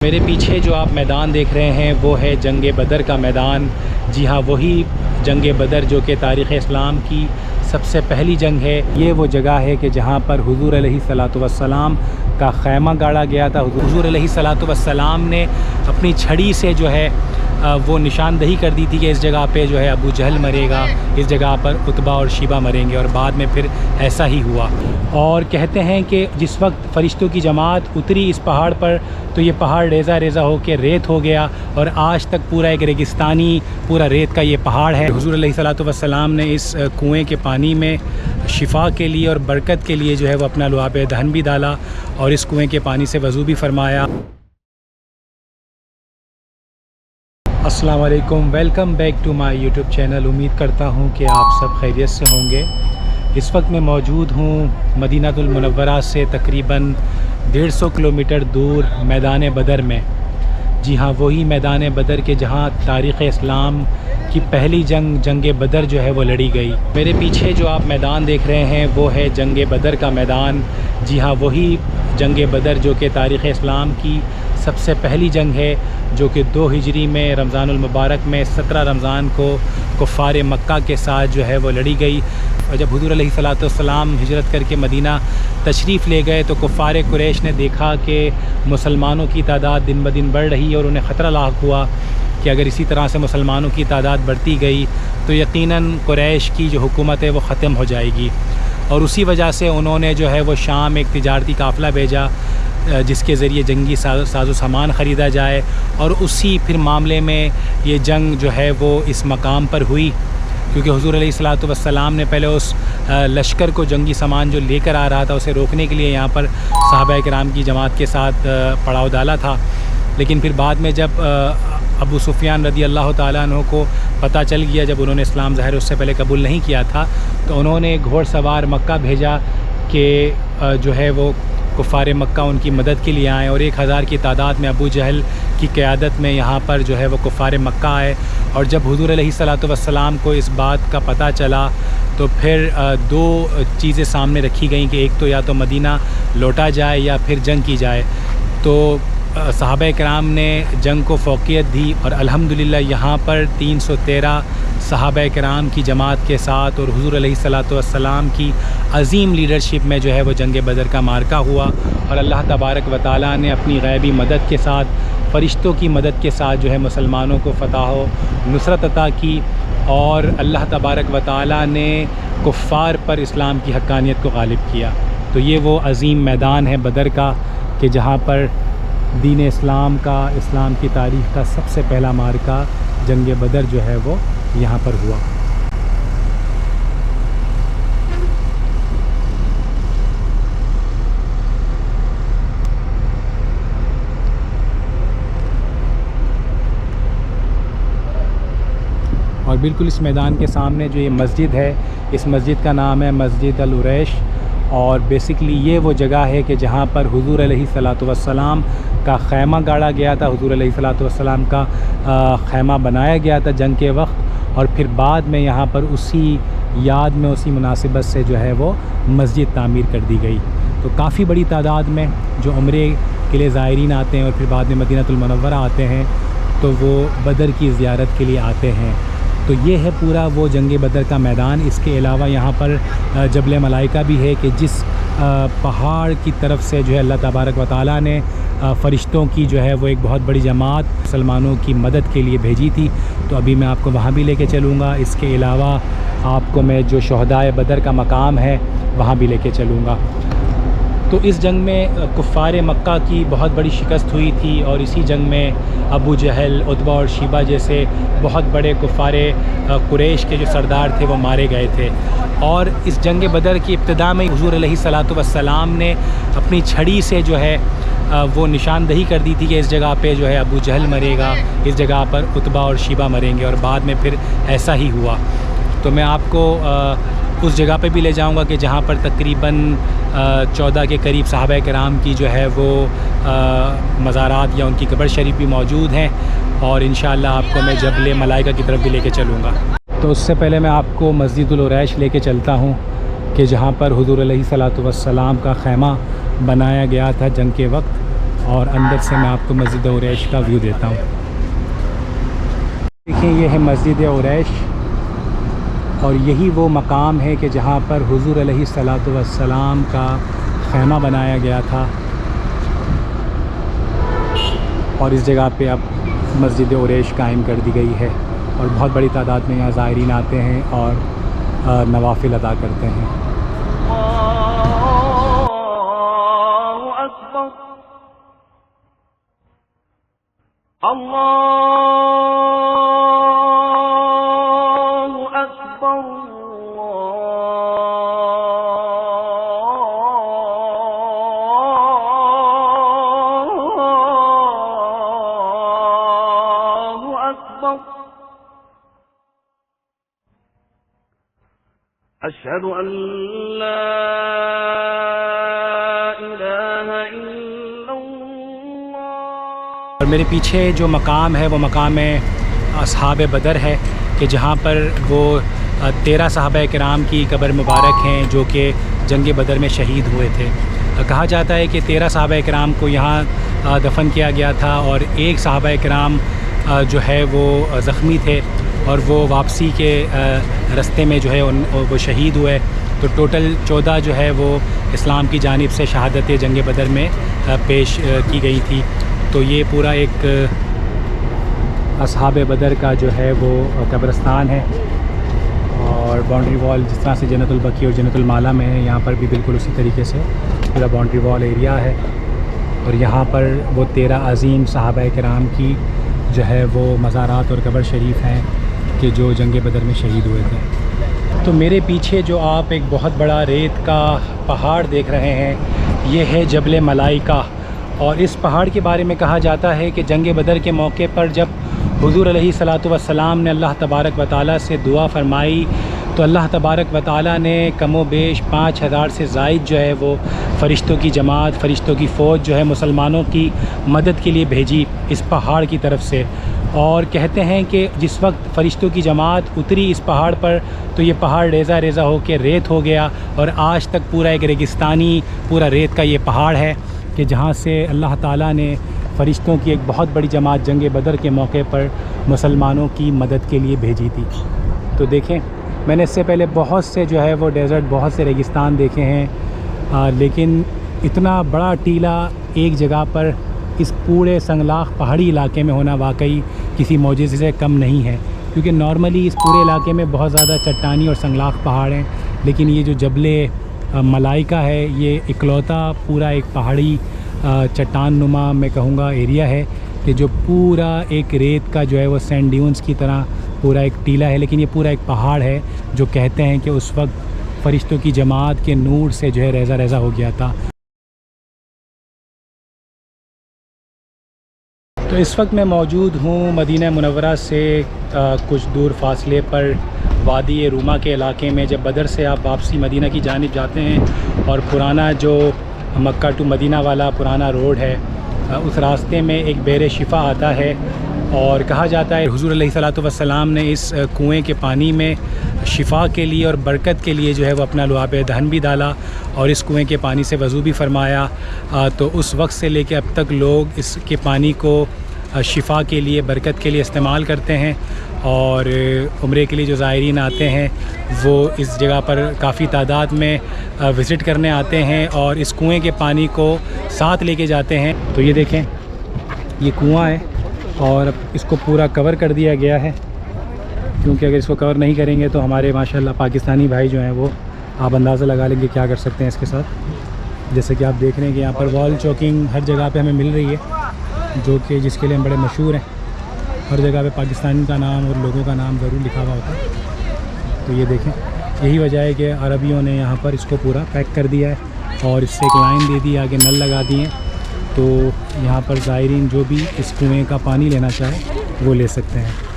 میرے پیچھے جو آپ میدان دیکھ رہے ہیں وہ ہے جنگ بدر کا میدان۔ جی ہاں، وہی جنگ بدر جو کہ تاریخ اسلام کی سب سے پہلی جنگ ہے۔ یہ وہ جگہ ہے کہ جہاں پر حضور علیہ الصلوۃ والسلام کا خیمہ گاڑا گیا تھا۔ حضور علیہ الصلوۃ والسلام نے اپنی چھڑی سے جو ہے وہ نشاندہی کر دی تھی کہ اس جگہ پہ جو ہے ابو جہل مرے گا، اس جگہ پر عتبہ اور شیبہ مریں گے، اور بعد میں پھر ایسا ہی ہوا۔ اور کہتے ہیں کہ جس وقت فرشتوں کی جماعت اتری اس پہاڑ پر تو یہ پہاڑ ریزہ ریزہ ہو کے ریت ہو گیا، اور آج تک پورا ایک ریگستانی پورا ریت کا یہ پہاڑ ہے۔ حضور علیہ الصلوۃ والسلام نے اس کنویں کے پانی میں شفا کے لیے اور برکت کے لیے جو ہے وہ اپنا لعاب دہن بھی ڈالا، اور اس کنویں کے پانی سے وضو بھی فرمایا۔ السلام علیکم، welcome back to my YouTube channel. امید کرتا ہوں کہ آپ سب خیریت سے ہوں گے۔ اس وقت میں موجود ہوں مدینہ المنورہ سے تقریباً 150 کلومیٹر دور میدان بدر میں۔ جی ہاں، وہی میدان بدر کے جہاں تاریخ اسلام کی پہلی جنگ بدر جو ہے وہ لڑی گئی۔ میرے پیچھے جو آپ میدان دیکھ رہے ہیں وہ ہے جنگ بدر کا میدان۔ جی ہاں، وہی جنگ بدر جو کہ تاریخ اسلام کی سب سے پہلی جنگ ہے، جو کہ 2 ہجری میں رمضان المبارک میں 17 رمضان کو کفار مکہ کے ساتھ جو ہے وہ لڑی گئی۔ اور جب حضور علیہ الصلوۃ والسلام ہجرت کر کے مدینہ تشریف لے گئے تو کفار قریش نے دیکھا کہ مسلمانوں کی تعداد دن بدن بڑھ رہی، اور انہیں خطرہ لاحق ہوا کہ اگر اسی طرح سے مسلمانوں کی تعداد بڑھتی گئی تو یقیناً قریش کی جو حکومت ہے وہ ختم ہو جائے گی۔ اور اسی وجہ سے انہوں نے جو ہے وہ شام ایک تجارتی قافلہ بھیجا جس کے ذریعے جنگی ساز و سامان خریدا جائے، اور اسی پھر معاملے میں یہ جنگ جو ہے وہ اس مقام پر ہوئی، کیونکہ حضور علیہ الصلوۃ والسلام نے پہلے اس لشکر کو جنگی سامان جو لے کر آ رہا تھا اسے روکنے کے لیے یہاں پر صحابہ کرام کی جماعت کے ساتھ پڑاؤ ڈالا تھا، لیکن پھر بعد میں جب ابو سفیان رضی اللہ تعالیٰ عنہ کو پتہ چل گیا، جب انہوں نے اسلام ظاہر اس سے پہلے قبول نہیں کیا تھا، تو انہوں نے گھوڑ سوار مکہ بھیجا کہ جو ہے وہ کفار مکہ ان کی مدد کے لیے آئیں، اور 1000 کی تعداد میں ابو جہل کی قیادت میں یہاں پر جو ہے وہ کفار مکہ آئے۔ اور جب حضور علیہ الصلوۃ والسلام کو اس بات کا پتہ چلا تو پھر 2 چیزیں سامنے رکھی گئیں کہ ایک تو یا تو مدینہ لوٹا جائے یا پھر جنگ کی جائے۔ تو صحابہ کرام نے جنگ کو فوقیت دی، اور الحمدللہ یہاں پر 313 صحابہ کرام کی جماعت کے ساتھ اور حضور علیہ الصلوۃ والسلام کی عظیم لیڈرشپ میں جو ہے وہ جنگ بدر کا معرکہ ہوا، اور اللہ تبارک و تعالیٰ نے اپنی غیبی مدد کے ساتھ، فرشتوں کی مدد کے ساتھ جو ہے مسلمانوں کو فتح و نصرت عطا کی، اور اللہ تبارک و تعالیٰ نے کفار پر اسلام کی حقانیت کو غالب کیا۔ تو یہ وہ عظیم میدان ہے بدر کا کہ جہاں پر دین اسلام کی تاریخ کا سب سے پہلا معرکہ جنگ بدر جو ہے وہ یہاں پر ہوا۔ اور بالکل اس میدان کے سامنے جو یہ مسجد ہے، اس مسجد کا نام ہے مسجد العریش، اور بیسکلی یہ وہ جگہ ہے کہ جہاں پر حضور علیہ الصلوۃ والسلام کا خیمہ گاڑا گیا تھا۔ حضور علیہ الصلوۃ والسلام کا خیمہ بنایا گیا تھا جنگ کے وقت، اور پھر بعد میں یہاں پر اسی یاد میں اسی مناسبت سے جو ہے وہ مسجد تعمیر کر دی گئی۔ تو کافی بڑی تعداد میں جو عمرے کے لیے زائرین آتے ہیں اور پھر بعد میں مدینہ المنورہ آتے ہیں تو وہ بدر کی زیارت کے لیے آتے ہیں۔ تو یہ ہے پورا وہ جنگ بدر کا میدان۔ اس کے علاوہ یہاں پر جبل ملائکہ بھی ہے کہ جس پہاڑ کی طرف سے جو ہے اللہ تبارک و تعالیٰ نے فرشتوں کی جو ہے وہ ایک بہت بڑی جماعت مسلمانوں کی مدد کے لیے بھیجی تھی۔ تو ابھی میں آپ کو وہاں بھی لے کے چلوں گا۔ اس کے علاوہ آپ کو میں جو شہدائے بدر کا مقام ہے وہاں بھی لے کے چلوں گا۔ تو اس جنگ میں کفار مکہ کی بہت بڑی شکست ہوئی تھی، اور اسی جنگ میں ابو جہل، عتبہ اور شیبہ جیسے بہت بڑے کفار قریش کے جو سردار تھے وہ مارے گئے تھے۔ اور اس جنگ بدر کی ابتدا میں حضور علیہ الصلوۃ والسلام نے اپنی چھڑی سے جو ہے وہ نشاندہی کر دی تھی کہ اس جگہ پہ جو ہے ابو جہل مرے گا، اس جگہ پر عتبہ اور شیبہ مریں گے، اور بعد میں پھر ایسا ہی ہوا۔ تو میں آپ کو اس جگہ پہ بھی لے جاؤں گا کہ جہاں پر تقریباً 14 کے قریب صحابہ کرام کی جو ہے وہ مزارات یا ان کی قبر شریف بھی موجود ہیں، اور انشاءاللہ آپ کو میں جبل ملائکہ کی طرف بھی لے کے چلوں گا۔ تو اس سے پہلے میں آپ کو مسجد العریش لے کے چلتا ہوں کہ جہاں پر حضور علیہ الصلوۃ والسلام کا خیمہ بنایا گیا تھا جنگ کے وقت، اور اندر سے میں آپ کو مسجد عریش کا ویو دیتا ہوں۔ دیکھیں یہ ہے مسجد عریش، اور یہی وہ مقام ہے کہ جہاں پر حضور علیہ الصلاۃ والسلام کا خیمہ بنایا گیا تھا، اور اس جگہ پہ اب مسجد عریش قائم کر دی گئی ہے، اور بہت بڑی تعداد میں یہاں زائرین آتے ہیں اور نوافل ادا کرتے ہیں۔ اللہ اکبر، اللہ اکبر، اللہ اکبر، اشہد ان لا الہ الا اللہ۔ اور میرے پیچھے جو مقام ہے وہ مقام اصحاب بدر ہے، کہ جہاں پر وہ 13 صحابہ کرام کی قبر مبارک ہیں جو کہ جنگ بدر میں شہید ہوئے تھے۔ کہا جاتا ہے کہ 13 صحابہ کرام کو یہاں دفن کیا گیا تھا، اور ایک صحابہ کرام جو ہے وہ زخمی تھے، اور وہ واپسی کے رستے میں جو ہے وہ شہید ہوئے۔ تو ٹوٹل 14 جو ہے وہ اسلام کی جانب سے شہادت جنگ بدر میں پیش کی گئی تھی۔ تو یہ پورا ایک اصحاب بدر کا جو ہے وہ قبرستان ہے، اور باؤنڈری وال جس طرح سے جنت البقیع اور جنت المالا میں ہے، یہاں پر بھی بالکل اسی طریقے سے پورا باؤنڈری وال ایریا ہے، اور یہاں پر وہ 13 عظیم صحابہ کرام کی جو ہے وہ مزارات اور قبر شریف ہیں کہ جو جنگ بدر میں شہید ہوئے تھے۔ تو میرے پیچھے جو آپ ایک بہت بڑا ریت کا پہاڑ دیکھ رہے ہیں، یہ ہے جبل ملائکہ، اور اس پہاڑ کے بارے میں کہا جاتا ہے کہ جنگ بدر کے موقع پر جب حضور علیہ الصلاۃ والسلام نے اللہ تبارک و تعالیٰ سے دعا فرمائی، تو اللہ تبارک و تعالیٰ نے کم و بیش 5000 سے زائد جو ہے وہ فرشتوں کی جماعت، فرشتوں کی فوج جو ہے مسلمانوں کی مدد کے لیے بھیجی اس پہاڑ کی طرف سے۔ اور کہتے ہیں کہ جس وقت فرشتوں کی جماعت اتری اس پہاڑ پر، تو یہ پہاڑ ریزہ ریزہ ہو کے ریت ہو گیا، اور آج تک پورا ایک ریگستانی پورا ریت کا یہ پہاڑ ہے کہ جہاں سے اللہ تعالیٰ نے فرشتوں کی ایک بہت بڑی جماعت جنگ بدر کے موقع پر مسلمانوں کی مدد کے لیے بھیجی تھی۔ تو دیکھیں، میں نے اس سے پہلے بہت سے جو ہے وہ ڈیزرٹ، بہت سے ریگستان دیکھے ہیں، لیکن اتنا بڑا ٹیلہ ایک جگہ پر اس پورے سنگلاخ پہاڑی علاقے میں ہونا واقعی کسی معجزے سے کم نہیں ہے، کیونکہ نارملی اس پورے علاقے میں بہت زیادہ چٹانی اور سنگلاخ پہاڑ ہیں، لیکن یہ جو جبل ملائکہ ہے یہ اکلوتا پورا ایک پہاڑی چٹان نما میں کہوں گا ایریا ہے، کہ جو پورا ایک ریت کا جو ہے وہ سینڈ ڈیونز کی طرح پورا ایک ٹیلہ ہے، لیکن یہ پورا ایک پہاڑ ہے جو کہتے ہیں کہ اس وقت فرشتوں کی جماعت کے نور سے جو ہے ریزہ ریزہ ہو گیا تھا۔ تو اس وقت میں موجود ہوں مدینہ منورہ سے کچھ دور فاصلے پر وادی روما کے علاقے میں۔ جب بدر سے آپ واپسی مدینہ کی جانب جاتے ہیں، اور پرانا جو مکہ ٹو مدینہ والا پرانا روڈ ہے، اس راستے میں ایک بئر شفا آتا ہے، اور کہا جاتا ہے حضور علیہ الصلاۃ والسلام نے اس کنویں کے پانی میں شفا کے لیے اور برکت کے لیے جو ہے وہ اپنا لعاب دہن بھی ڈالا، اور اس کنویں کے پانی سے وضو بھی فرمایا۔ تو اس وقت سے لے کے اب تک لوگ اس کے پانی کو شفا کے لیے، برکت کے لیے استعمال کرتے ہیں، اور عمرے کے لیے جو زائرین آتے ہیں وہ اس جگہ پر کافی تعداد میں وزٹ کرنے آتے ہیں، اور اس کنویں کے پانی کو ساتھ لے کے جاتے ہیں۔ تو یہ دیکھیں، یہ کنواں ہے، اور اس کو پورا کور کر دیا گیا ہے، کیونکہ اگر اس کو کور نہیں کریں گے تو ہمارے ماشاءاللہ پاکستانی بھائی جو ہیں وہ آپ اندازہ لگا لیں گے کیا کر سکتے ہیں اس کے ساتھ۔ جیسے کہ آپ دیکھ رہے ہیں کہ یہاں پر وال چوکنگ ہر جگہ پہ ہمیں مل رہی ہے، جو کہ جس کے لیے ہم بڑے مشہور ہیں۔ ہر جگہ پہ پاکستان کا نام اور لوگوں کا نام ضرور لکھا ہوا ہوتا ہے۔ تو یہ دیکھیں، یہی وجہ ہے کہ عربیوں نے یہاں پر اس کو پورا پیک کر دیا ہے، اور اس سے ایک لائن دے دی، آگے نل لگا دیے ہیں، تو یہاں پر زائرین جو بھی اس کنویں کا پانی لینا چاہے وہ لے سکتے ہیں۔